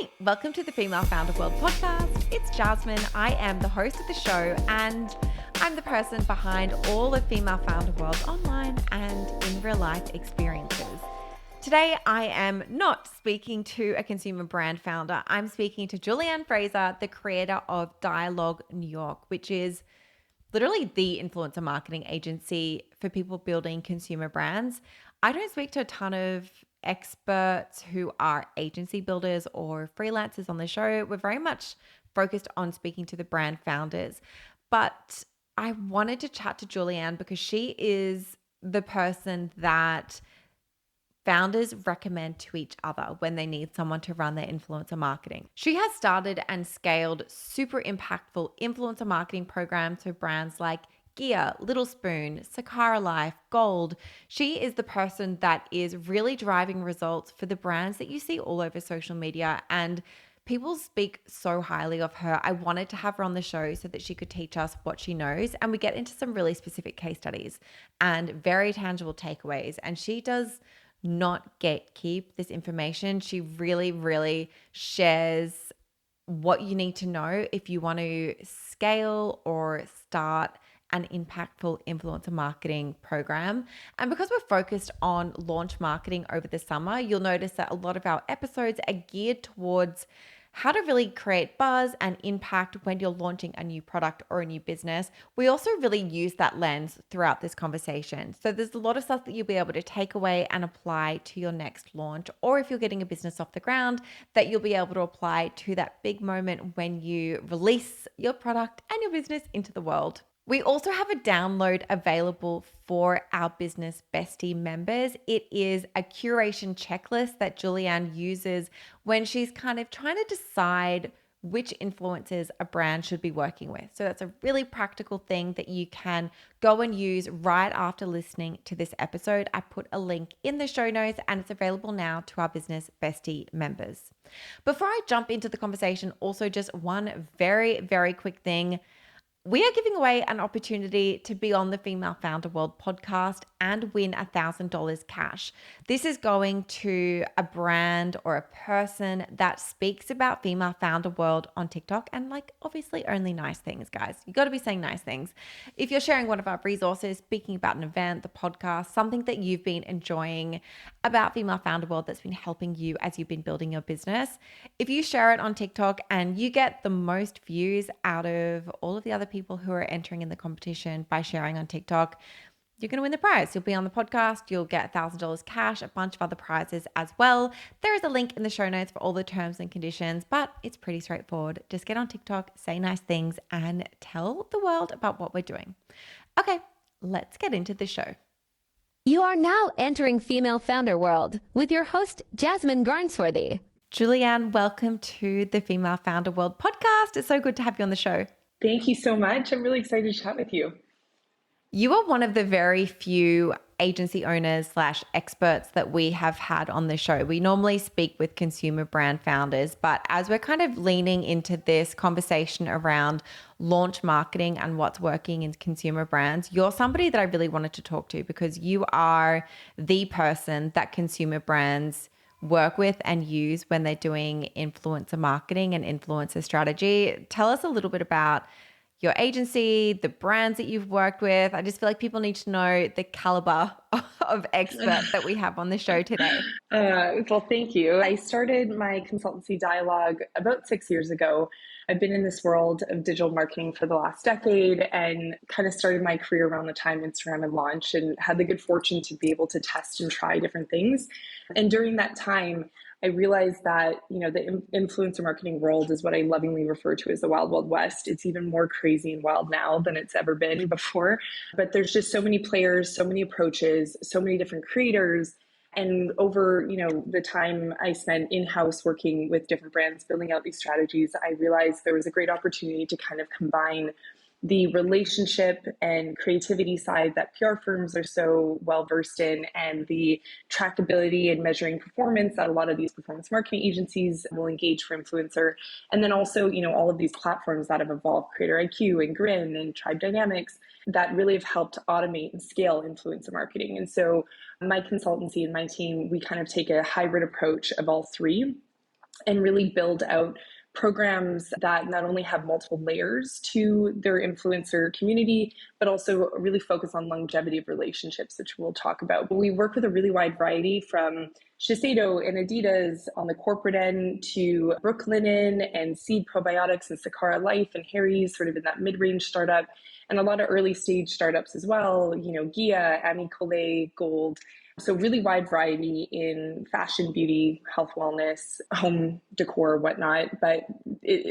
Hey, welcome to the Female Founder World podcast. It's Jasmine. I am the host of the show and I'm the person behind all the Female Founder World online and in real life experiences. Today, I am not speaking to a consumer brand founder. I'm speaking to Julianne Fraser, the creator of Dialogue New York, which is literally the influencer marketing agency for people building consumer brands. I don't speak to a ton of experts who are agency builders or freelancers on the show. We're very much focused on speaking to the brand founders. But I wanted to chat to Julianne because she is the person that founders recommend to each other when they need someone to run their influencer marketing. She has started and scaled super impactful influencer marketing programs for brands like Ghia, Little Spoon, Sakara Life, Gold. She is the person that is really driving results for the brands that you see all over social media, and people speak so highly of her. I wanted to have her on the show so that she could teach us what she knows, and we get into some really specific case studies and very tangible takeaways. And she does not gatekeep this information. She really shares what you need to know if you want to scale or start an impactful influencer marketing program. And because we're focused on launch marketing over the summer, you'll notice that a lot of our episodes are geared towards how to really create buzz and impact when you're launching a new product or a new business. We also really use that lens throughout this conversation. So there's a lot of stuff that you'll be able to take away and apply to your next launch, or if you're getting a business off the ground, that you'll be able to apply to that big moment when you release your product and your business into the world. We also have a download available for our business bestie members. It is a curation checklist that Julianne uses when she's kind of trying to decide which influencers a brand should be working with. So that's a really practical thing that you can go and use right after listening to this episode. I put a link in the show notes and it's available now to our business bestie members. Before I jump into the conversation, also just one very quick thing. We are giving away an opportunity to be on the Female Founder World podcast and win $1,000 cash. This is going to a brand or a person that speaks about Female Founder World on TikTok, and obviously only nice things, guys. You got to be saying nice things. If you're sharing one of our resources, speaking about an event, the podcast, something that you've been enjoying about Female Founder World that's been helping you as you've been building your business, if you share it on TikTok and you get the most views out of all of the other people who are entering in the competition by sharing on TikTok, you're going to win the prize. You'll be on the podcast. You'll get $1,000 cash, a bunch of other prizes as well. There is a link in the show notes for all the terms and conditions, but it's pretty straightforward. Just get on TikTok, say nice things, and tell the world about what we're doing. Okay, let's get into the show. You are now entering Female Founder World with your host, Jasmine Garnsworthy. Julianne, welcome to the Female Founder World podcast. It's so good to have you on the show. Thank you so much. I'm really excited to chat with you. You are one of the very few agency owners / experts that we have had on the show. We normally speak with consumer brand founders, but as we're kind of leaning into this conversation around launch marketing and what's working in consumer brands, you're somebody that I really wanted to talk to because you are the person that consumer brands work with and use when they're doing influencer marketing and influencer strategy. Tell us a little bit about your agency, the brands that you've worked with. I just feel like people need to know the caliber of expert that we have on the show today. Well, thank you. I started my consultancy Dialogue about 6 years ago. I've been in this world of digital marketing for the last decade and kind of started my career around the time Instagram had launched and had the good fortune to be able to test and try different things. And during that time, I realized that, the influencer marketing world is what I lovingly refer to as the wild, wild west. It's even more crazy and wild now than it's ever been before. But there's just so many players, so many approaches, so many different creators. And over, the time I spent in-house working with different brands, building out these strategies, I realized there was a great opportunity to kind of combine the relationship and creativity side that PR firms are so well versed in, and the trackability and measuring performance that a lot of these performance marketing agencies will engage for influencer. And then also, all of these platforms that have evolved, Creator IQ and Grin and Tribe Dynamics, that really have helped automate and scale influencer marketing. And so my consultancy and my team, we kind of take a hybrid approach of all three. and really build out programs that not only have multiple layers to their influencer community, but also really focus on longevity of relationships, which we'll talk about. We work with a really wide variety from Shiseido and Adidas on the corporate end to Brooklinen and Seed Probiotics and Sakara Life and Harry's sort of in that mid-range startup, and a lot of early stage startups as well, Ghia, Ami Collet, Gold. So really wide variety in fashion, beauty, health, wellness, home decor, whatnot. But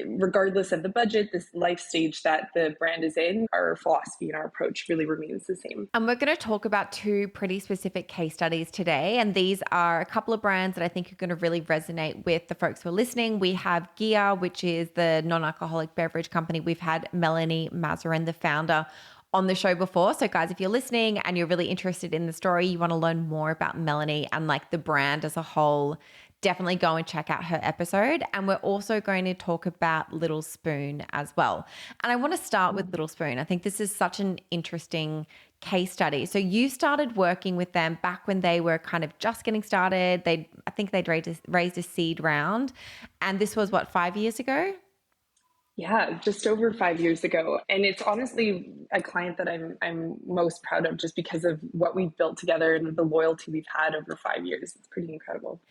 regardless of the budget, this life stage that the brand is in, our philosophy and our approach really remains the same. And we're going to talk about two pretty specific case studies today. And these are a couple of brands that I think are going to really resonate with the folks who are listening. We have Ghia, which is the non-alcoholic beverage company. We've had Melanie Mazarin, the founder, on the show before. So guys, if you're listening and you're really interested in the story, you want to learn more about Melanie and like the brand as a whole, definitely go and check out her episode. And we're also going to talk about Little Spoon as well. And I want to start with Little Spoon. I think this is such an interesting case study. So you started working with them back when they were kind of just getting started. I think they'd raised a seed round. And this was what, 5 years ago? Yeah, just over 5 years ago. And it's honestly a client that I'm most proud of just because of what we've built together and the loyalty we've had over 5 years. It's pretty incredible.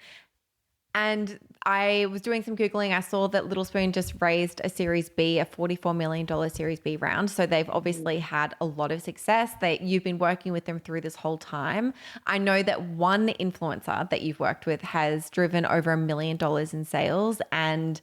And I was doing some Googling. I saw that Little Spoon just raised a Series B, a $44 million Series B round. So they've obviously had a lot of success. You've been working with them through this whole time. I know that one influencer that you've worked with has driven over $1 million in sales, and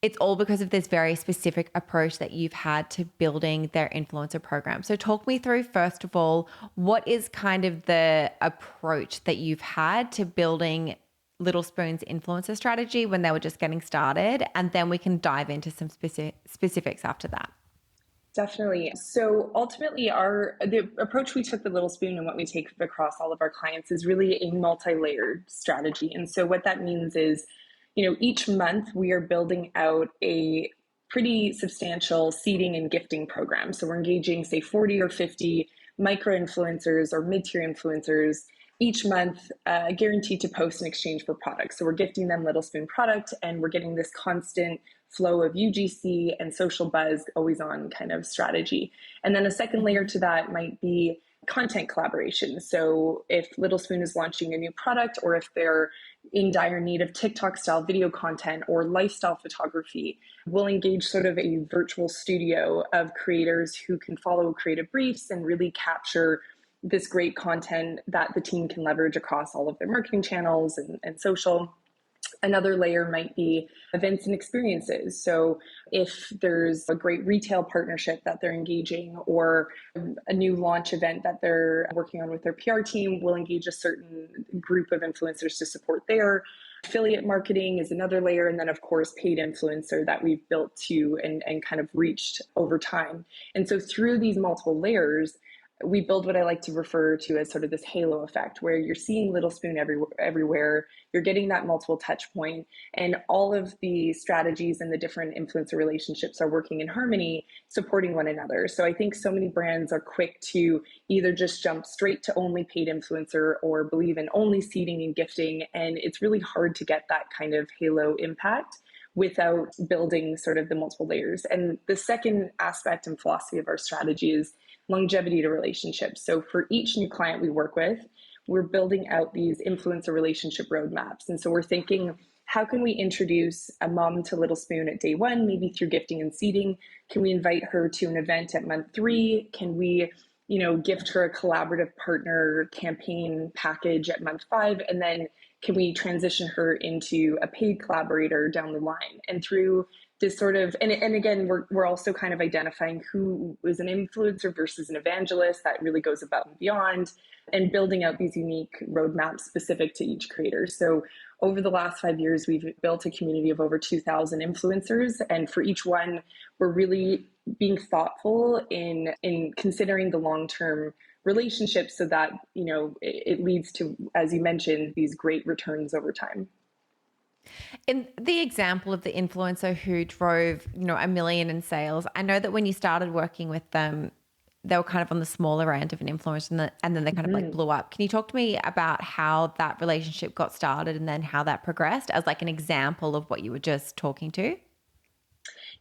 it's all because of this very specific approach that you've had to building their influencer program. So talk me through, first of all, what is kind of the approach that you've had to building Little Spoon's influencer strategy when they were just getting started, and then we can dive into some specifics after that. Definitely. So ultimately the approach we took with Little Spoon and what we take across all of our clients is really a multi-layered strategy. And so what that means is, each month we are building out a pretty substantial seeding and gifting program. So we're engaging, say, 40 or 50 micro influencers or mid-tier influencers each month, guaranteed to post in exchange for products. So we're gifting them Little Spoon product, and we're getting this constant flow of UGC and social buzz, always on kind of strategy. And then a second layer to that might be content collaboration. So if Little Spoon is launching a new product, or if they're in dire need of TikTok style video content or lifestyle photography, we'll engage sort of a virtual studio of creators who can follow creative briefs and really capture this great content that the team can leverage across all of their marketing channels and social. Another layer might be events and experiences. So if there's a great retail partnership that they're engaging, or a new launch event that they're working on with their PR team, we'll engage a certain group of influencers to support there. Affiliate marketing is another layer. And then, of course, paid influencer that we've built to and kind of reached over time. And so through these multiple layers, we build what I like to refer to as sort of this halo effect, where you're seeing Little Spoon everywhere, you're getting that multiple touch point, and all of the strategies and the different influencer relationships are working in harmony, supporting one another. So I think so many brands are quick to either just jump straight to only paid influencer or believe in only seeding and gifting, and it's really hard to get that kind of halo impact without building sort of the multiple layers. And the second aspect and philosophy of our strategy is longevity to relationships. So for each new client we work with, we're building out these influencer relationship roadmaps. And so we're thinking, how can we introduce a mom to Little Spoon at day one, maybe through gifting and seeding? Can we invite her to an event at month 3? Can we, gift her a collaborative partner campaign package at month 5? And then can we transition her into a paid collaborator down the line? And through this sort of, and again, we're also kind of identifying who is an influencer versus an evangelist that really goes above and beyond, and building out these unique roadmaps specific to each creator. So over the last 5 years, we've built a community of over 2,000 influencers. And for each one, we're really being thoughtful in considering the long-term relationship so that, it leads to, as you mentioned, these great returns over time. In the example of the influencer who drove, $1 million in sales, I know that when you started working with them, they were kind of on the smaller end of an influencer, and then they kind of like blew up. Can you talk to me about how that relationship got started and then how that progressed as like an example of what you were just talking to?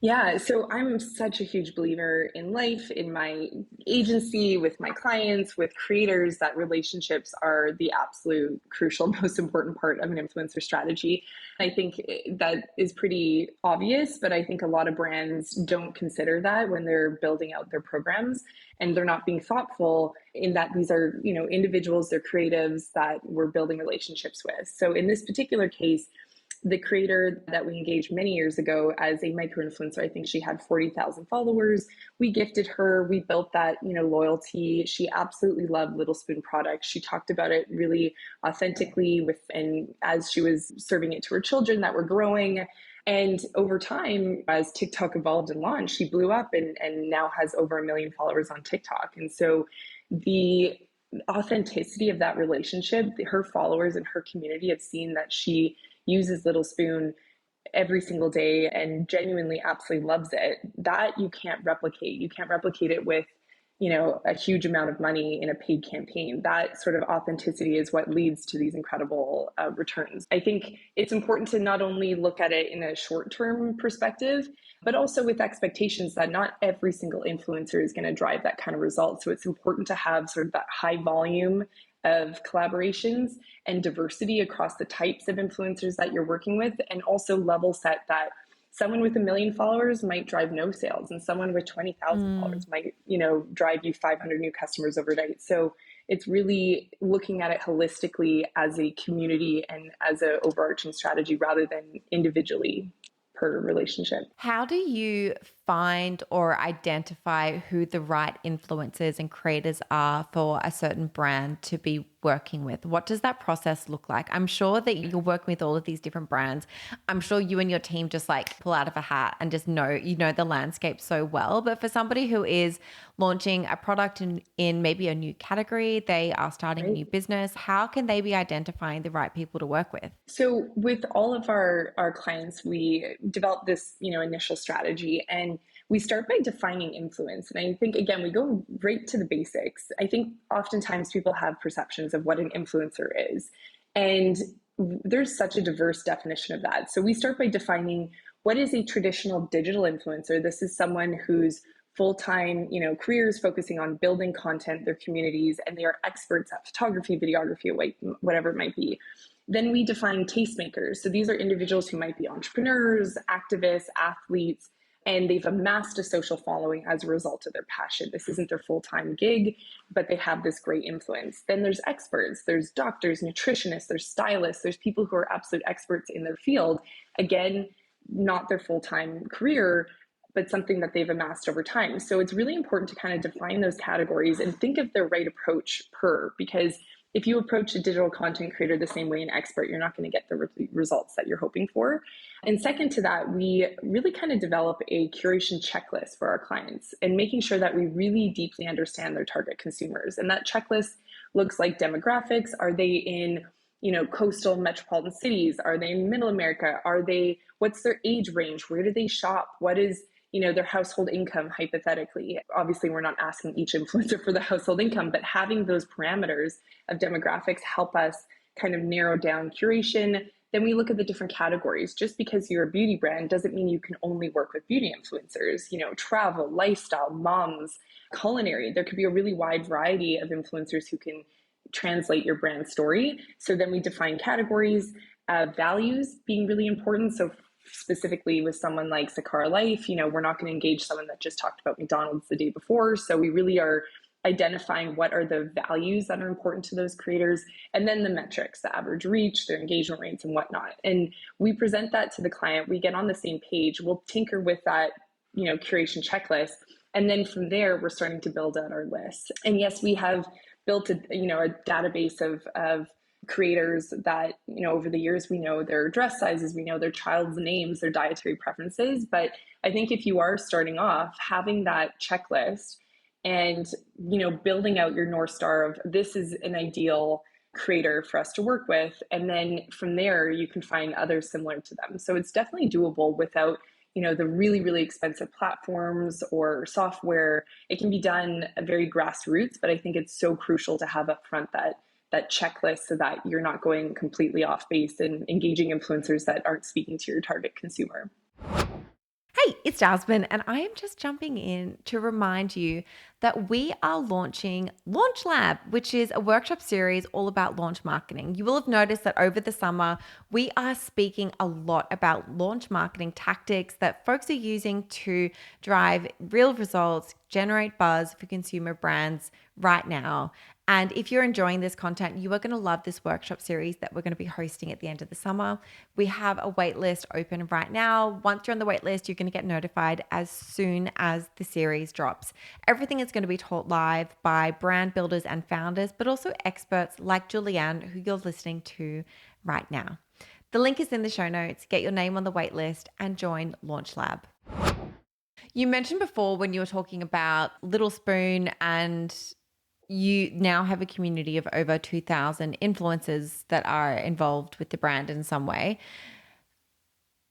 Yeah, so I'm such a huge believer in life, in my agency, with my clients, with creators, that relationships are the absolute crucial, most important part of an influencer strategy. I think that is pretty obvious, but I think a lot of brands don't consider that when they're building out their programs, and they're not being thoughtful in that these are, individuals, they're creatives that we're building relationships with. So in this particular case, the creator that we engaged many years ago as a micro influencer, I think she had 40,000 followers. We gifted her, we built that, loyalty. She absolutely loved Little Spoon products. She talked about it really authentically and as she was serving it to her children that were growing. And over time, as TikTok evolved and launched, she blew up and now has over 1 million followers on TikTok. And so the authenticity of that relationship, her followers and her community have seen that she uses Little Spoon every single day and genuinely absolutely loves it, that you can't replicate. You can't replicate it with, a huge amount of money in a paid campaign. That sort of authenticity is what leads to these incredible returns. I think it's important to not only look at it in a short-term perspective, but also with expectations that not every single influencer is going to drive that kind of result. So it's important to have sort of that high volume of collaborations and diversity across the types of influencers that you're working with, and also level set that someone with 1 million followers might drive no sales and someone with 20,000 followers might, drive you 500 new customers overnight. So it's really looking at it holistically as a community and as an overarching strategy rather than individually per relationship. How do you find or identify who the right influencers and creators are for a certain brand to be working with? What does that process look like? I'm sure that you're working with all of these different brands. I'm sure you and your team just like pull out of a hat and just know, the landscape so well. But for somebody who is launching a product in maybe a new category, they are starting a new business, how can they be identifying the right people to work with? So with all of our clients, we develop this, initial strategy, and we start by defining influence. And I think, again, we go right to the basics. I think oftentimes people have perceptions of what an influencer is, and there's such a diverse definition of that. So we start by defining what is a traditional digital influencer. This is someone whose full-time, career is focusing on building content, their communities, and they are experts at photography, videography, whatever it might be. Then we define tastemakers. So these are individuals who might be entrepreneurs, activists, athletes, and they've amassed a social following as a result of their passion. This isn't their full-time gig, but they have this great influence. Then there's experts, there's doctors, nutritionists, there's stylists, there's people who are absolute experts in their field. Again, not their full-time career, but something that they've amassed over time. So it's really important to kind of define those categories and think of their right approach because if you approach a digital content creator the same way an expert, you're not going to get the results that you're hoping for. And second to that, we really kind of develop a curation checklist for our clients and making sure that we really deeply understand their target consumers. And that checklist looks like demographics. Are they in, coastal metropolitan cities? Are they in middle America? What's their age range? Where do they shop? What is their household income, hypothetically? Obviously, we're not asking each influencer for the household income, but having those parameters of demographics help us kind of narrow down curation. Then we look at the different categories. Just because you're a beauty brand doesn't mean you can only work with beauty influencers. Travel, lifestyle, moms, culinary. There could be a really wide variety of influencers who can translate your brand story. So then we define categories, values being really important. So specifically with someone like Sakara Life, we're not going to engage someone that just talked about McDonald's the day before. So we really are identifying what are the values that are important to those creators, and then the metrics, the average reach, their engagement rates and whatnot. And we present that to the client. We get on the same page. We'll tinker with that, curation checklist. And then from there, we're starting to build out our list. And yes, we have built a database of creators that, over the years, we know their dress sizes, we know their child's names, their dietary preferences. But I think if you are starting off, having that checklist and, building out your North Star of this is an ideal creator for us to work with. And then from there, you can find others similar to them. So it's definitely doable without, the really, really expensive platforms or software. It can be done at very grassroots, but I think it's so crucial to have upfront that checklist so that you're not going completely off base and engaging influencers that aren't speaking to your target consumer. Hey, it's Jasmine, and I am just jumping in to remind you that we are launching Launch Lab, which is a workshop series all about launch marketing. You will have noticed that over the summer, we are speaking a lot about launch marketing tactics that folks are using to drive real results, generate buzz for consumer brands right now. And if you're enjoying this content, you are going to love this workshop series that we're going to be hosting at the end of the summer. We have a waitlist open right now. Once you're on the waitlist, you're going to get notified as soon as the series drops. Everything is going to be taught live by brand builders and founders, but also experts like Julianne, who you're listening to right now. The link is in the show notes. Get your name on the waitlist and join Launch Lab. You mentioned before when you were talking about Little Spoon, and you now have a community of over 2,000 influencers that are involved with the brand in some way.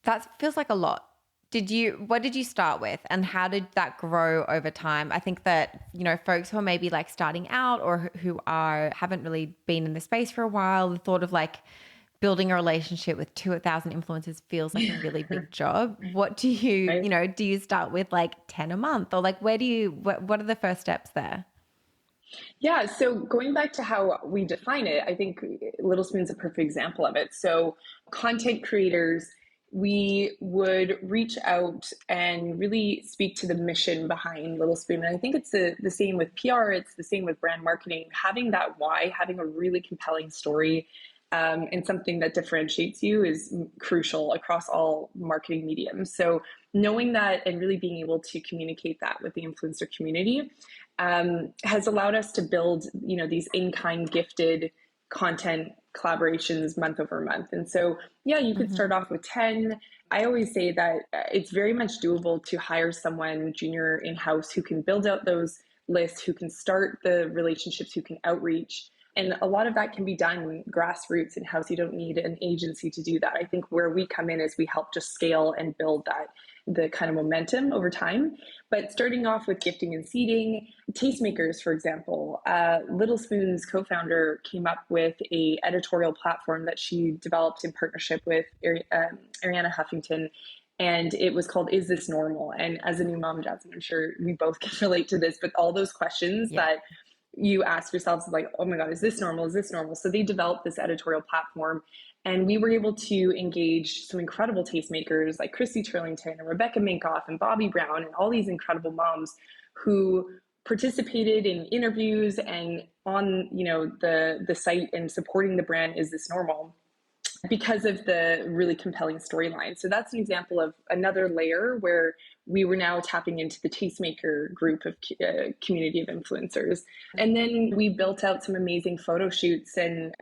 That feels like a lot. What did you start with, and how did that grow over time? I think that, folks who are maybe like starting out or who haven't really been in the space for a while, the thought of like building a relationship with 2,000 influencers feels like a really big job. What do you, Right. do you start with like 10 a month, or like what are the first steps there? Yeah, so going back to how we define it, I think Little Spoon's a perfect example of it. So, content creators, we would reach out and really speak to the mission behind Little Spoon. And I think it's the same with PR, it's the same with brand marketing. Having that why, having a really compelling story, and something that differentiates you is crucial across all marketing mediums. So, knowing that and really being able to communicate that with the influencer community has allowed us to build, these in-kind gifted content collaborations month over month. And so, yeah, you could start off with 10. I always say that it's very much doable to hire someone junior in-house who can build out those lists, who can start the relationships, who can outreach. And a lot of that can be done grassroots in-house. You don't need an agency to do that. I think where we come in is we help just scale and build the kind of momentum over time. But starting off with gifting and seeding, tastemakers, for example, Little Spoon's co-founder came up with a editorial platform that she developed in partnership with Ariana Huffington. And it was called Is This Normal? And as a new mom, Jasmine, I'm sure we both can relate to this, but all those questions Yeah. that you ask yourselves, like, oh my God, is this normal? Is this normal? So they developed this editorial platform, and we were able to engage some incredible tastemakers like Christy Turlington and Rebecca Minkoff and Bobby Brown and all these incredible moms who participated in interviews and on the site and supporting the brand Is This Normal, because of the really compelling storyline. So that's an example of another layer where we were now tapping into the tastemaker group of community of influencers. And then we built out some amazing photo shoots and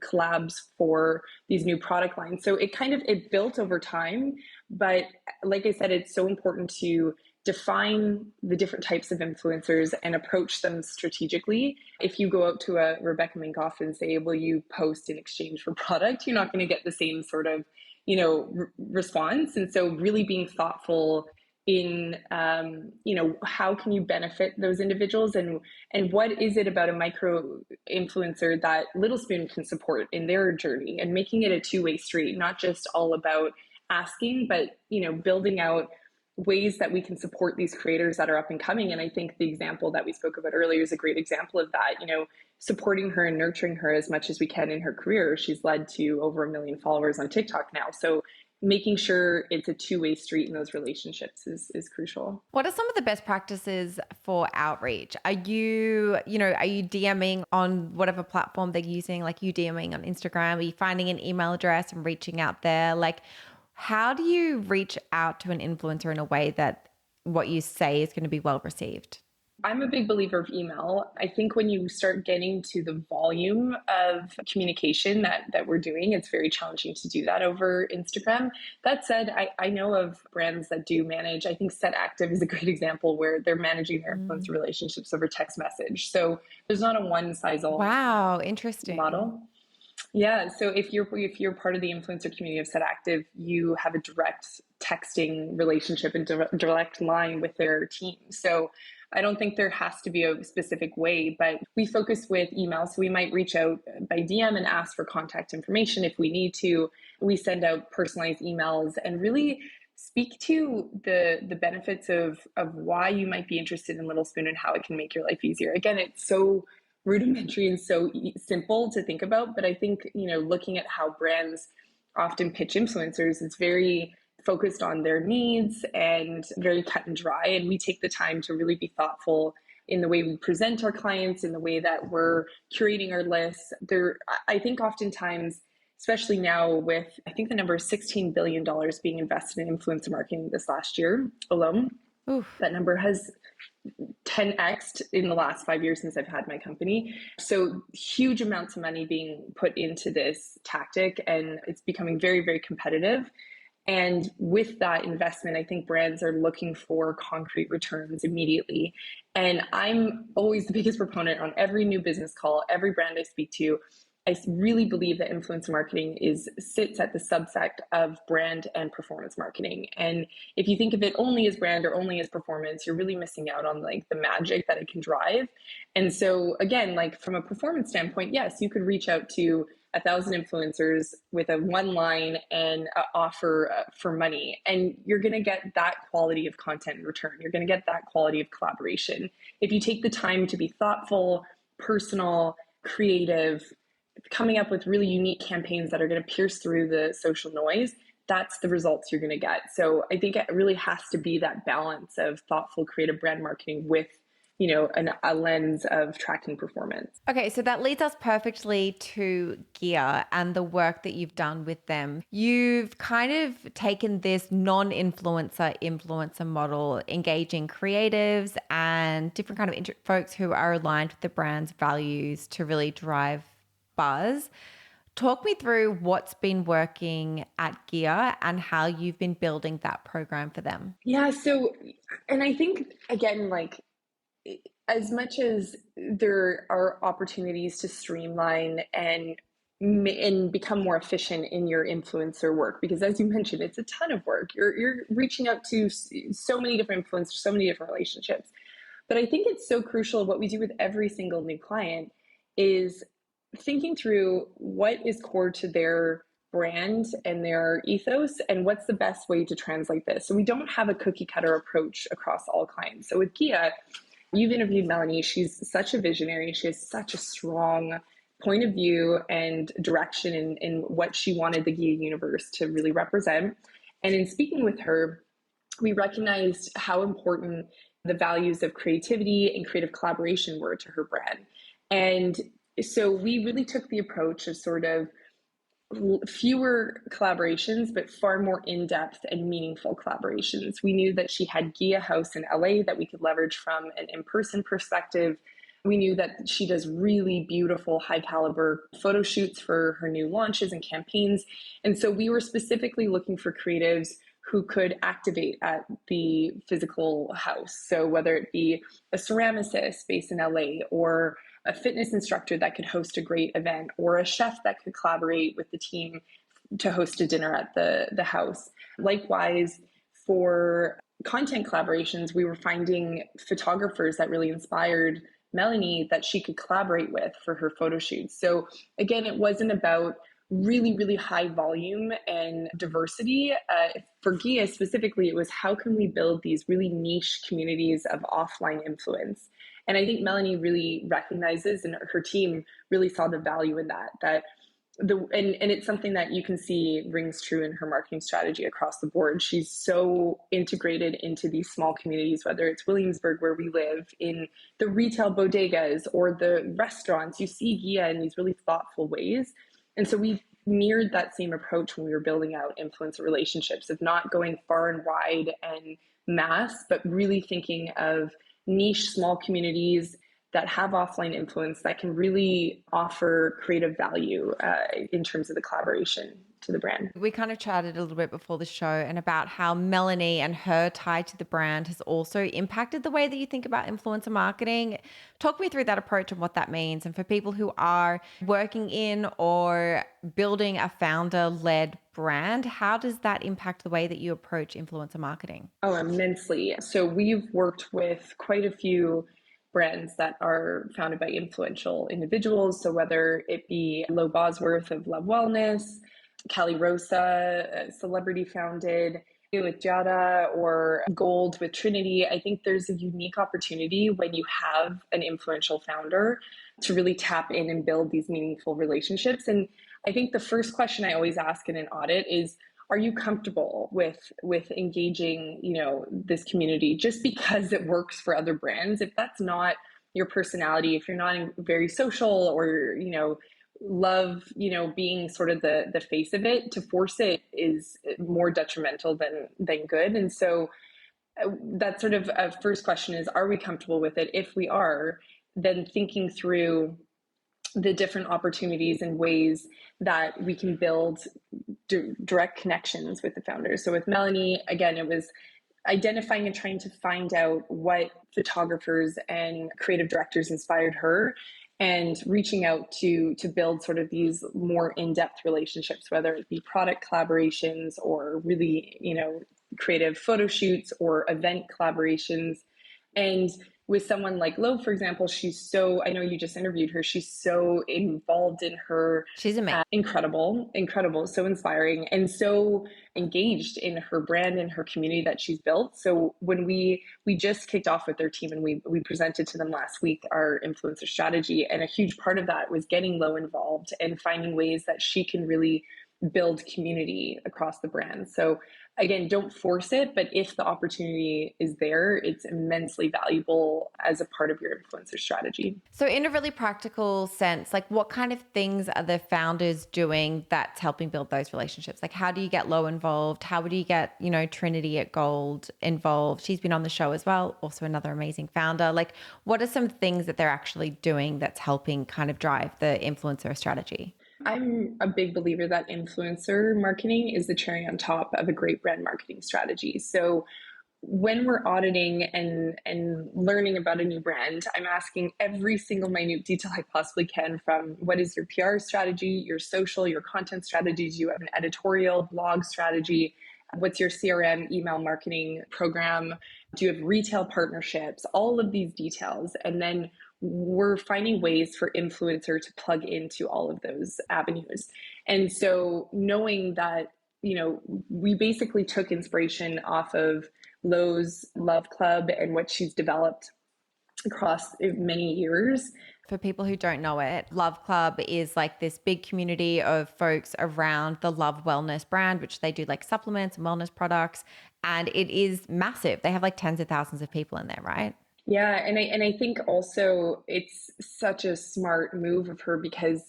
collabs for these new product lines. So it built over time. But like I said, it's so important to define the different types of influencers and approach them strategically. If you go out to a Rebecca Minkoff and say, will you post in exchange for product? You're not going to get the same sort of, response. And so really being thoughtful in, how can you benefit those individuals, and what is it about a micro influencer that Little Spoon can support in their journey, and making it a two-way street, not just all about asking, but, building out ways that we can support these creators that are up and coming. And I think the example that we spoke about earlier is a great example of that, supporting her and nurturing her as much as we can in her career. She's led to over 1 million followers on TikTok now. So making sure it's a two-way street in those relationships is crucial. What are some of the best practices for outreach? Are you DMing on whatever platform they're using? Like, you DMing on Instagram? Are you finding an email address and reaching out there? Like, how do you reach out to an influencer in a way that what you say is going to be well received? I'm a big believer of email. I think when you start getting to the volume of communication that we're doing, it's very challenging to do that over Instagram. That said, I know of brands that do manage. I think Set Active is a great example where they're managing their influencer relationships over text message. So there's not a one size all Wow, interesting. model. Yeah, so if you're part of the influencer community of Set Active, you have a direct texting relationship and direct line with their team. So I don't think there has to be a specific way, but we focus with email. So we might reach out by DM and ask for contact information if we need to. We send out personalized emails and really speak to the benefits of why you might be interested in Little Spoon and how it can make your life easier. Again, it's so rudimentary and so simple to think about, but I think, looking at how brands often pitch influencers, it's very focused on their needs and very cut and dry. And we take the time to really be thoughtful in the way we present our clients, in the way that we're curating our lists. I think oftentimes, especially now with, I think the number is $16 billion being invested in influencer marketing this last year alone. Oof. That number has 10x'd in the last 5 years since I've had my company. So huge amounts of money being put into this tactic, and it's becoming very, very competitive. And with that investment, I think brands are looking for concrete returns immediately. And I'm always the biggest proponent on every new business call, every brand I speak to. I really believe that influencer marketing sits at the subsect of brand and performance marketing. And if you think of it only as brand or only as performance, you're really missing out on like the magic that it can drive. And so again, like from a performance standpoint, yes, you could reach out to 1,000 influencers with a one line and offer for money, and you're going to get that quality of content in return. You're going to get that quality of collaboration. If you take the time to be thoughtful, personal, creative, coming up with really unique campaigns that are going to pierce through the social noise, that's the results you're going to get. So I think it really has to be that balance of thoughtful, creative brand marketing with, a lens of tracking performance. Okay, so that leads us perfectly to Ghia and the work that you've done with them. You've kind of taken this non-influencer model, engaging creatives and different kind of folks who are aligned with the brand's values to really drive buzz. Talk me through what's been working at Ghia and how you've been building that program for them. Yeah, and I think, again, like, as much as there are opportunities to streamline and become more efficient in your influencer work, because as you mentioned, it's a ton of work. You're reaching out to so many different influencers, so many different relationships. But I think it's so crucial. What we do with every single new client is thinking through what is core to their brand and their ethos, and what's the best way to translate this. So we don't have a cookie cutter approach across all clients. So with Ghia, you've interviewed Melanie. She's such a visionary. She has such a strong point of view and direction in what she wanted the Ghia universe to really represent. And in speaking with her, we recognized how important the values of creativity and creative collaboration were to her brand. And so we really took the approach of sort of fewer collaborations, but far more in-depth and meaningful collaborations. We knew that she had Ghia House in LA that we could leverage from an in-person perspective. We knew that she does really beautiful, high caliber photo shoots for her new launches and campaigns. And so we were specifically looking for creatives who could activate at the physical house. So whether it be a ceramicist based in LA, or a fitness instructor that could host a great event, or a chef that could collaborate with the team to host a dinner at the house. Likewise, for content collaborations, we were finding photographers that really inspired Melanie that she could collaborate with for her photo shoots. So again, it wasn't about really, really high volume and diversity. For Ghia specifically, it was how can we build these really niche communities of offline influence? And I think Melanie really recognizes, and her team really saw the value in that and it's something that you can see rings true in her marketing strategy across the board. She's so integrated into these small communities, whether it's Williamsburg, where we live, in the retail bodegas or the restaurants. You see Ghia in these really thoughtful ways. And so we mirrored that same approach when we were building out influencer relationships, of not going far and wide and mass, but really thinking of niche small communities that have offline influence that can really offer creative value in terms of the collaboration to the brand. We kind of chatted a little bit before the show and about how Melanie and her tie to the brand has also impacted the way that you think about influencer marketing. Talk me through that approach and what that means. And for people who are working in or building a founder-led brand. How does that impact the way that you approach influencer marketing? Oh, immensely. So we've worked with quite a few brands that are founded by influential individuals. So whether it be Lo Bosworth of Love Wellness, Cali Rosa, celebrity founded, with Jada, or Gold with Trinity, I think there's a unique opportunity when you have an influential founder to really tap in and build these meaningful relationships. And I think the first question I always ask in an audit is, are you comfortable with engaging, this community just because it works for other brands? If that's not your personality, if you're not very social, or love being sort of the face of it, to force it is more detrimental than good. And so that sort of first question is, are we comfortable with it? If we are, then thinking through the different opportunities and ways that we can build direct connections with the founders. So with Melanie, again, it was identifying and trying to find out what photographers and creative directors inspired her, and reaching out to build sort of these more in-depth relationships, whether it be product collaborations or really, creative photo shoots or event collaborations. And with someone like Lo, for example, I know you just interviewed her, she's so involved in her. She's amazing. Incredible, so inspiring, and so engaged in her brand and her community that she's built. So when we just kicked off with their team, and we presented to them last week our influencer strategy, and a huge part of that was getting Lo involved and finding ways that she can really build community across the brand. So again, don't force it, but if the opportunity is there, it's immensely valuable as a part of your influencer strategy. So in a really practical sense, like what kind of things are the founders doing that's helping build those relationships? Like how do you get Lo involved? How do you get, Trinity at Gold involved? She's been on the show as well, also another amazing founder. Like what are some things that they're actually doing that's helping kind of drive the influencer strategy? I'm a big believer that influencer marketing is the cherry on top of a great brand marketing strategy. So when we're auditing and learning about a new brand, I'm asking every single minute detail I possibly can, from what is your PR strategy, your social, your content strategies, you have an editorial blog strategy, what's your CRM email marketing program, do you have retail partnerships, all of these details. And then we're finding ways for influencer to plug into all of those avenues. And so knowing that, we basically took inspiration off of Lowe's Love Club and what she's developed across many years. For people who don't know it, Love Club is like this big community of folks around the Love Wellness brand, which they do like supplements and wellness products. And it is massive. They have like tens of thousands of people in there, right? Yeah, and I think also it's such a smart move of her, because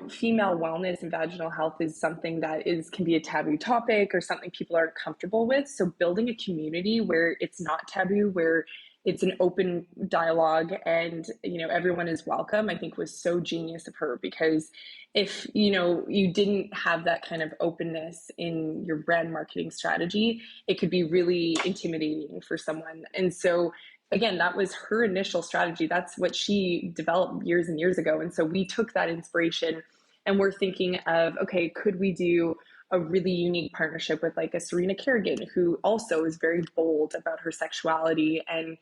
female wellness and vaginal health is something that can be a taboo topic or something people aren't comfortable with. So building a community where it's not taboo, where it's an open dialogue and everyone is welcome, I think was so genius of her. Because if you didn't have that kind of openness in your brand marketing strategy, it could be really intimidating for someone. And so again, that was her initial strategy. That's what she developed years and years ago. And so we took that inspiration and we're thinking of, okay, could we do a really unique partnership with like a Serena Kerrigan, who also is very bold about her sexuality and,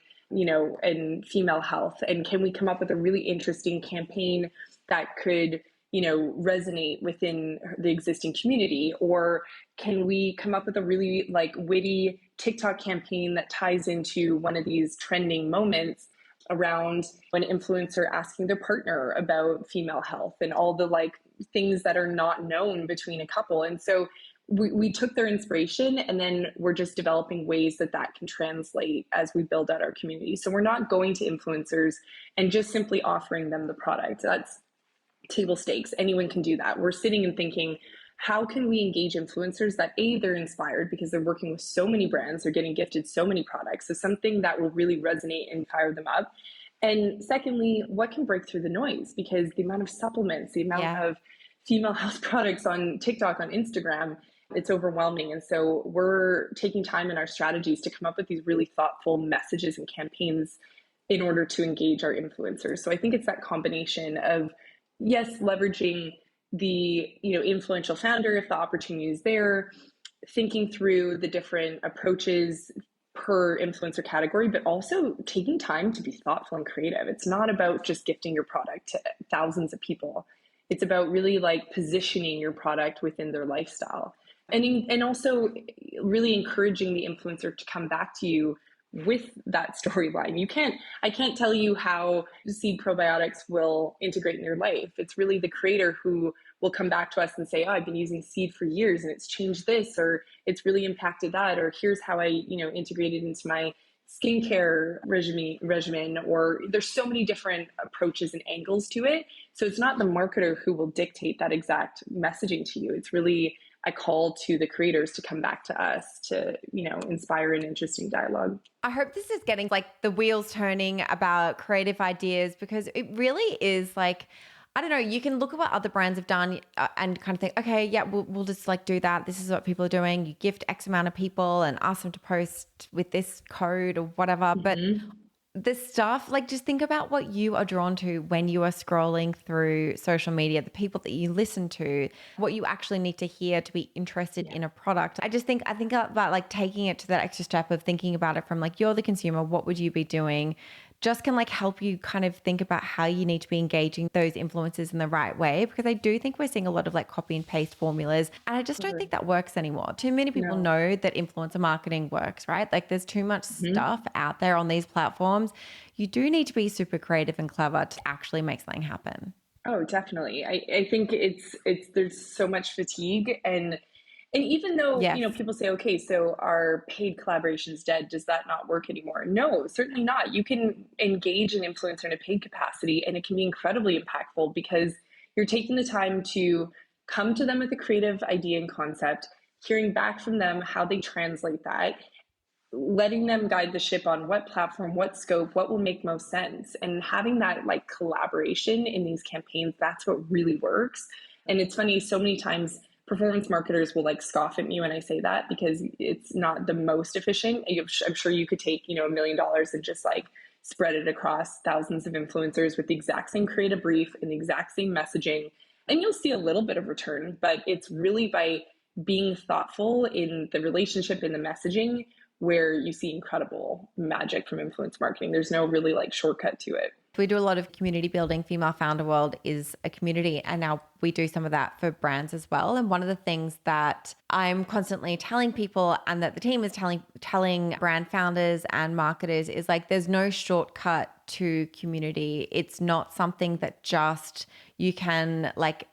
and female health. And can we come up with a really interesting campaign that could, resonate within the existing community? Or can we come up with a really like witty TikTok campaign that ties into one of these trending moments around an influencer asking their partner about female health and all the like things that are not known between a couple? And so we took their inspiration, and then we're just developing ways that can translate as we build out our community. So we're not going to influencers and just simply offering them the product. That's table stakes. Anyone can do that. We're sitting and thinking, how can we engage influencers that they're inspired because they're working with so many brands, they're getting gifted so many products, so something that will really resonate and fire them up. And secondly, what can break through the noise? Because the amount of supplements, the amount of female health products on TikTok, on Instagram, it's overwhelming. And so we're taking time in our strategies to come up with these really thoughtful messages and campaigns in order to engage our influencers. So I think it's that combination of, yes, leveraging the, influential founder if the opportunity is there, thinking through the different approaches per influencer category, but also taking time to be thoughtful and creative. It's not about just gifting your product to thousands of people. It's about really like positioning your product within their lifestyle, and also really encouraging the influencer to come back to you with that storyline. I can't tell you how seed probiotics will integrate in your life. It's really the creator who will come back to us and say, oh, I've been using seed for years and it's changed this, or it's really impacted that, or here's how I, integrated into my skincare regimen, or there's so many different approaches and angles to it. So it's not the marketer who will dictate that exact messaging to you. It's really a call to the creators to come back to us to, inspire an interesting dialogue. I hope this is getting like the wheels turning about creative ideas, because it really is like, I don't know, you can look at what other brands have done and kind of think, okay, yeah, we'll just like do that. This is what people are doing. You gift X amount of people and ask them to post with this code or whatever. Mm-hmm. But this stuff, like just think about what you are drawn to when you are scrolling through social media, the people that you listen to, what you actually need to hear to be interested in a product. I think about like taking it to that extra step of thinking about it from like, you're the consumer, what would you be doing? Just can like help you kind of think about how you need to be engaging those influencers in the right way, because I do think we're seeing a lot of like copy and paste formulas, and I just don't think that works anymore. Too many people know that influencer marketing works, right? Like there's too much stuff out there on these platforms. You do need to be super creative and clever to actually make something happen. Oh, definitely. I think it's there's so much fatigue, and even though, people say, okay, so are paid collaborations dead? Does that not work anymore? No, certainly not. You can engage an influencer in a paid capacity and it can be incredibly impactful because you're taking the time to come to them with a creative idea and concept, hearing back from them how they translate that, letting them guide the ship on what platform, what scope, what will make most sense. And having that like collaboration in these campaigns, that's what really works. And it's funny, so many times performance marketers will like scoff at me when I say that because it's not the most efficient. I'm sure you could take, $1 million and just like spread it across thousands of influencers with the exact same creative brief and the exact same messaging, and you'll see a little bit of return. But it's really by being thoughtful in the relationship, in the messaging, where you see incredible magic from influence marketing. There's no really like shortcut to it. We do a lot of community building. Female Founder World is a community, and now we do some of that for brands as well. And one of the things that I'm constantly telling people, and that the team is telling brand founders and marketers, is like there's no shortcut to community. It's not something that just you can like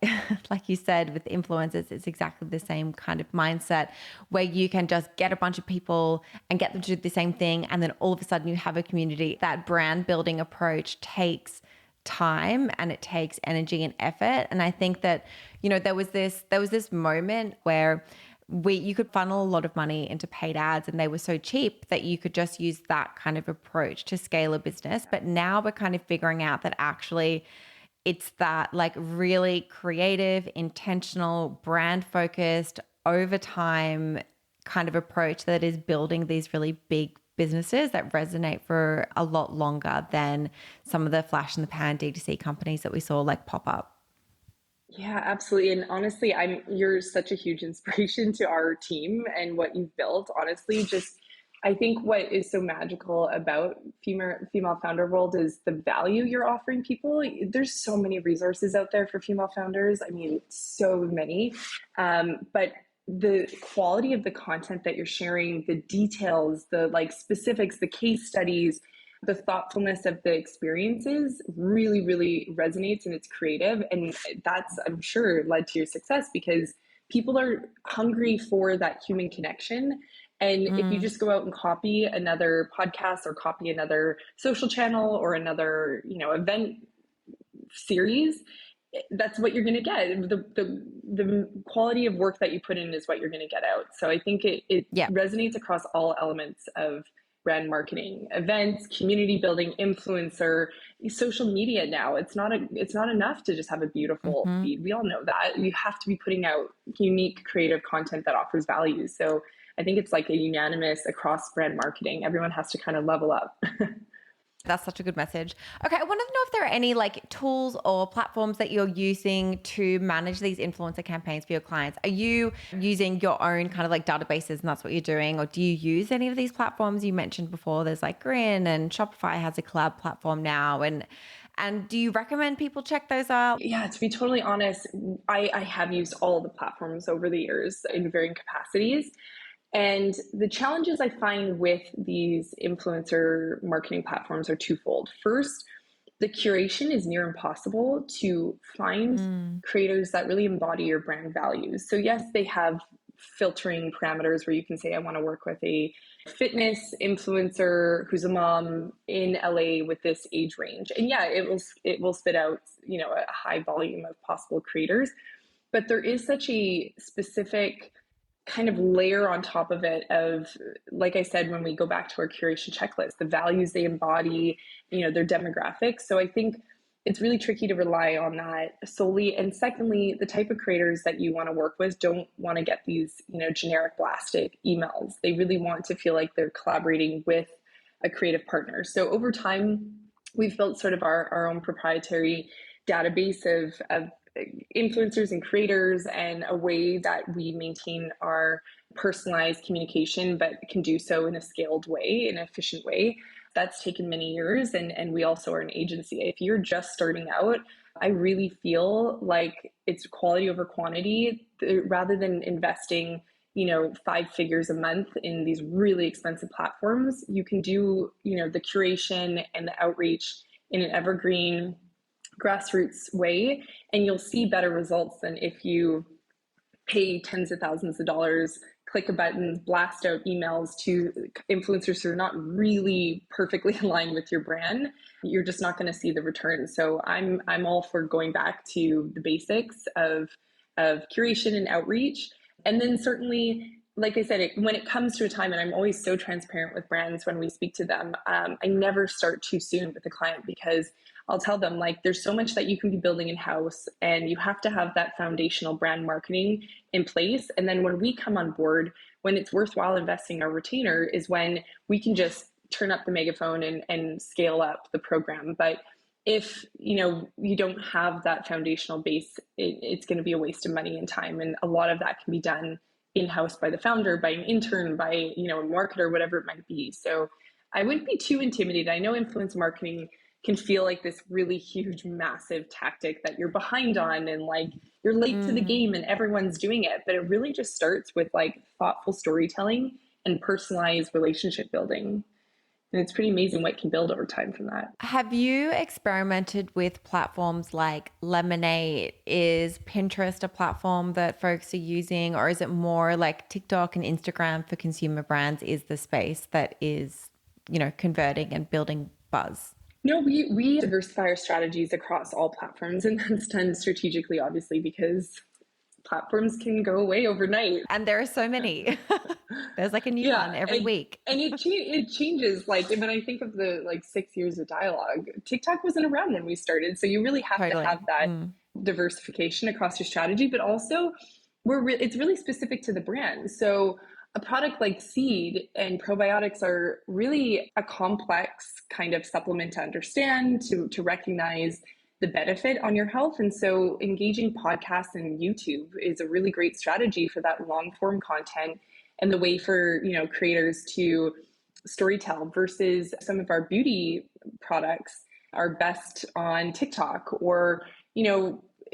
you said with influencers, it's exactly the same kind of mindset where you can just get a bunch of people and get them to do the same thing, and then all of a sudden you have a community. That brand building approach takes time and it takes energy and effort. And I think that, there was this moment where you could funnel a lot of money into paid ads, and they were so cheap that you could just use that kind of approach to scale a business. But now we're kind of figuring out that actually it's that like really creative, intentional, brand focused, over time kind of approach that is building these really big businesses that resonate for a lot longer than some of the flash in the pan D2C companies that we saw like pop up. Yeah, absolutely. And honestly, you're such a huge inspiration to our team and what you've built. Honestly, I think what is so magical about female founder world is the value you're offering people. There's so many resources out there for female founders. I mean, so many, but the quality of the content that you're sharing, the details, the like specifics, the case studies, the thoughtfulness of the experiences really, really resonates, and it's creative. And that's, I'm sure, led to your success because people are hungry for that human connection. And if you just go out and copy another podcast or copy another social channel or another, event series, that's what you're going to get. The quality of work that you put in is what you're going to get out. So I think it resonates across all elements of brand marketing, events, community building, influencer, social media. Now it's not enough to just have a beautiful feed. We all know that. You have to be putting out unique, creative content that offers value. So I think it's like a unanimous across brand marketing. Everyone has to kind of level up. That's such a good message. Okay, I wanted to know if there are any like tools or platforms that you're using to manage these influencer campaigns for your clients. Are you using your own kind of like databases and that's what you're doing? Or do you use any of these platforms you mentioned before? There's like Grin and Shopify has a collab platform now. And do you recommend people check those out? Yeah, to be totally honest, I have used all of the platforms over the years in varying capacities. And the challenges I find with these influencer marketing platforms are twofold. First, the curation is near impossible to find creators that really embody your brand values. So yes, they have filtering parameters where you can say, I want to work with a fitness influencer who's a mom in LA with this age range. And yeah, it will spit out, a high volume of possible creators. But there is such a specific kind of layer on top of it of, like I said, when we go back to our curation checklist, the values they embody, their demographics. So I think it's really tricky to rely on that solely. And secondly, the type of creators that you want to work with don't want to get these, generic blasted emails. They really want to feel like they're collaborating with a creative partner. So over time, we've built sort of our own proprietary database of influencers and creators, and a way that we maintain our personalized communication, but can do so in a scaled way, in an efficient way. That's taken many years. And we also are an agency. If you're just starting out, I really feel like it's quality over quantity, rather than investing 5 figures a month in these really expensive platforms. You can do, the curation and the outreach in an evergreen, grassroots way, and you'll see better results than if you pay tens of thousands of dollars, click a button, blast out emails to influencers who are not really perfectly aligned with your brand. You're just not going to see the return. So I'm all for going back to the basics of curation and outreach. And then certainly, like I said, when it comes to a time, and I'm always so transparent with brands when we speak to them, I never start too soon with a client, because I'll tell them, like, there's so much that you can be building in-house, and you have to have that foundational brand marketing in place. And then when we come on board, when it's worthwhile investing our retainer is when we can just turn up the megaphone and scale up the program. But if you don't have that foundational base, it's going to be a waste of money and time. And a lot of that can be done in-house by the founder, by an intern, by a marketer, whatever it might be. So I wouldn't be too intimidated. I know influence marketing can feel like this really huge, massive tactic that you're behind on, and like you're late to the game and everyone's doing it. But it really just starts with like thoughtful storytelling and personalized relationship building. And it's pretty amazing what can build over time from that. Have you experimented with platforms like Lemonade? Is Pinterest a platform that folks are using, or is it more like TikTok and Instagram for consumer brands is the space that is, converting and building buzz? No, we diversify our strategies across all platforms, and that's done strategically, obviously, because platforms can go away overnight. And there are so many. There's like a new one every week. And it changes. Like when I think of the 6 years of dialogue, TikTok wasn't around when we started. So you really have to have that diversification across your strategy, but also it's really specific to the brand. So a product like seed and probiotics are really a complex kind of supplement to understand, to recognize the benefit on your health. And so engaging podcasts and YouTube is a really great strategy for that long form content, and the way for, creators to storytell, versus some of our beauty products are best on TikTok, or,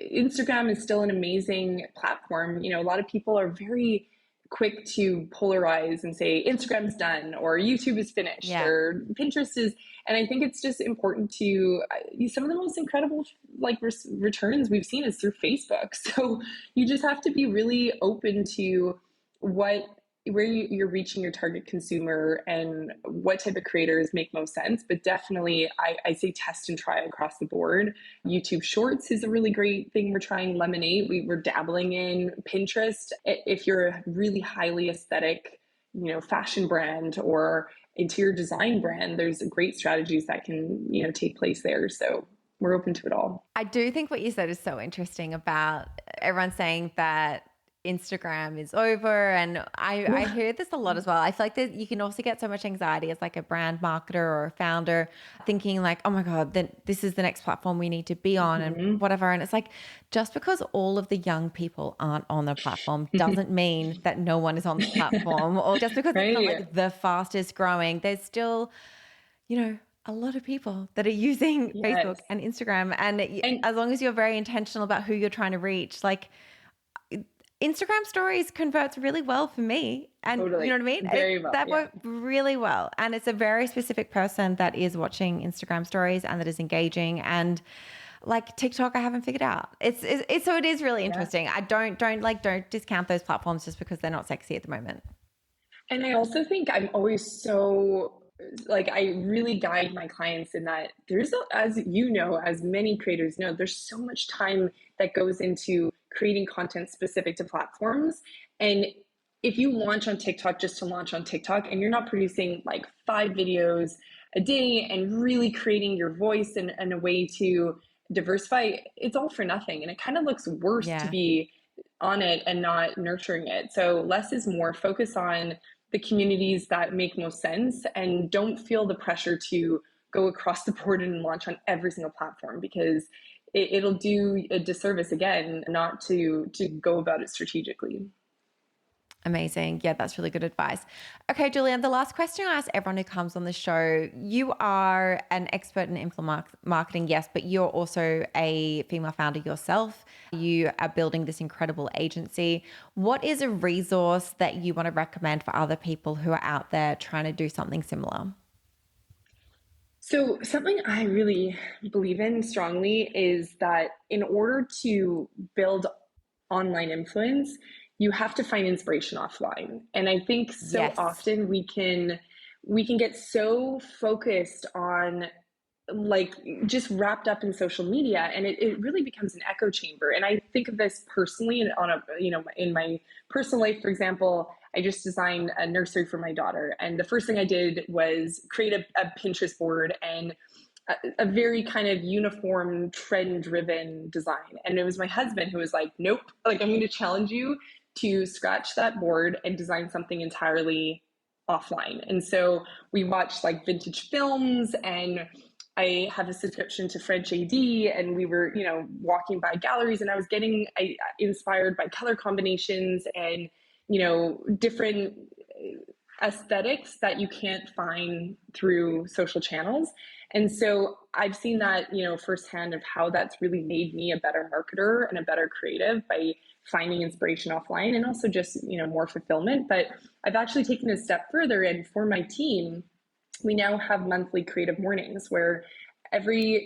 Instagram is still an amazing platform. A lot of people are very quick to polarize and say Instagram's done or YouTube is finished or Pinterest is, and I think it's just important to some of the most incredible returns we've seen is through Facebook. So you just have to be really open to where you're reaching your target consumer and what type of creators make most sense. But definitely, I say test and try across the board. YouTube Shorts is a really great thing. We're trying Lemonade. We're dabbling in Pinterest. If you're a really highly aesthetic, fashion brand or interior design brand, there's great strategies that can, take place there. So we're open to it all. I do think what you said is so interesting about everyone saying that Instagram is over. And I hear this a lot as well. I feel like that you can also get so much anxiety as like a brand marketer or a founder thinking like, oh my God, then this is the next platform we need to be on and whatever. And it's like, just because all of the young people aren't on the platform doesn't mean that no one is on the platform, or just because it's not Right. like the fastest growing, there's still, a lot of people that are using Facebook Yes. and Instagram. And And as long as you're very intentional about who you're trying to reach, like Instagram stories converts really well for me. And you know totally. what I mean? Very well. That Yeah. worked really well. And it's a very specific person that is watching Instagram stories and that is engaging. And like TikTok, I haven't figured out. So it is really interesting. I don't discount those platforms just because they're not sexy at the moment. And I also think I'm always so like I really guide my clients in that as you know, as many creators know, there's so much time that goes into creating content specific to platforms. And if you launch on TikTok just to launch on TikTok and you're not producing like 5 videos a day and really creating your voice and a way to diversify, it's all for nothing. And it kind of looks worse to Yeah. be on it and not nurturing it. So less is more. Focus on the communities that make most sense and don't feel the pressure to go across the board and launch on every single platform, because it'll do a disservice again not to go about it strategically. Amazing. Yeah, that's really good advice. Okay, Julianne, the last question I ask everyone who comes on the show, you are an expert in influencer marketing, yes, but you're also a female founder yourself. You are building this incredible agency. What is a resource that you want to recommend for other people who are out there trying to do something similar? So something I really believe in strongly is that in order to build online influence, you have to find inspiration offline. And I think so Yes. often we can get so focused on like just wrapped up in social media, and it really becomes an echo chamber. And I think of this personally on a in my personal life. For example, I just designed a nursery for my daughter, and the first thing I did was create a Pinterest board and a very kind of uniform trend driven design. And it was my husband who was like, nope, like I'm going to challenge you to scratch that board and design something entirely offline. And so we watched like vintage films, and I have a subscription to French AD, and we were, walking by galleries, and I was getting inspired by color combinations and, different aesthetics that you can't find through social channels. And so I've seen that, firsthand of how that's really made me a better marketer and a better creative by finding inspiration offline, and also just, more fulfillment. But I've actually taken a step further, and for my team, we now have monthly creative mornings where every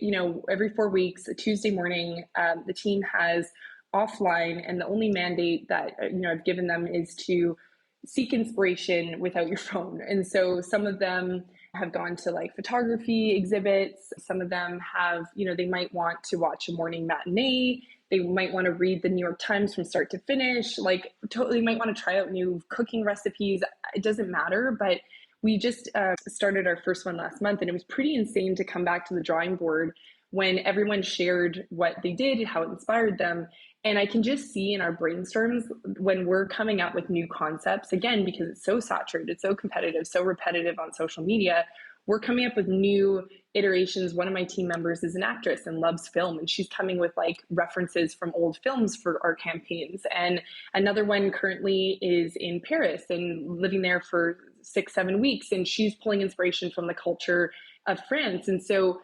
4 weeks, a Tuesday morning, the team has offline, and the only mandate that I've given them is to seek inspiration without your phone. And so some of them have gone to like photography exhibits. Some of them have, they might want to watch a morning matinee. They might want to read the New York Times from start to finish. Like totally might want to try out new cooking recipes. It doesn't matter. But we just started our first one last month, and it was pretty insane to come back to the drawing board when everyone shared what they did, how it inspired them. And I can just see in our brainstorms when we're coming up with new concepts, again, because it's so saturated, so competitive, so repetitive on social media, we're coming up with new iterations. One of my team members is an actress and loves film, and she's coming with like references from old films for our campaigns. And another one currently is in Paris and living there for 6-7 weeks, and she's pulling inspiration from the culture of France. And so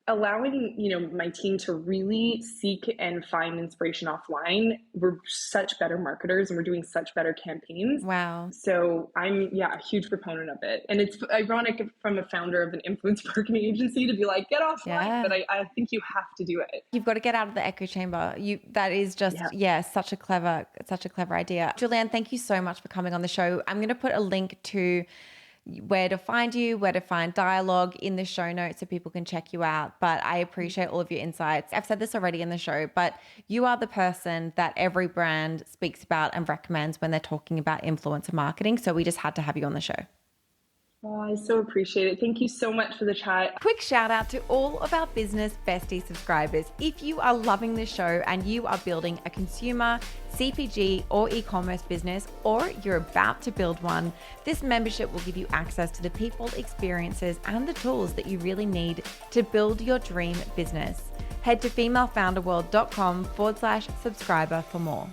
allowing my team to really seek and find inspiration offline, we're such better marketers and we're doing such better campaigns. Wow. So I'm a huge proponent of it. And it's ironic from a founder of an influence marketing agency to be like, get offline. Yeah. But I think you have to do it. You've got to get out of the echo chamber. That is just, such a clever idea. Julianne, thank you so much for coming on the show. I'm going to put a link to where to find you, where to find Dialogue in the show notes so people can check you out. But I appreciate all of your insights. I've said this already in the show, but you are the person that every brand speaks about and recommends when they're talking about influencer marketing. So we just had to have you on the show. Oh, I so appreciate it. Thank you so much for the chat. Quick shout out to all of our Business Bestie subscribers. If you are loving the show and you are building a consumer, CPG, or e-commerce business, or you're about to build one, this membership will give you access to the people, experiences, and the tools that you really need to build your dream business. Head to femalefounderworld.com/subscriber for more.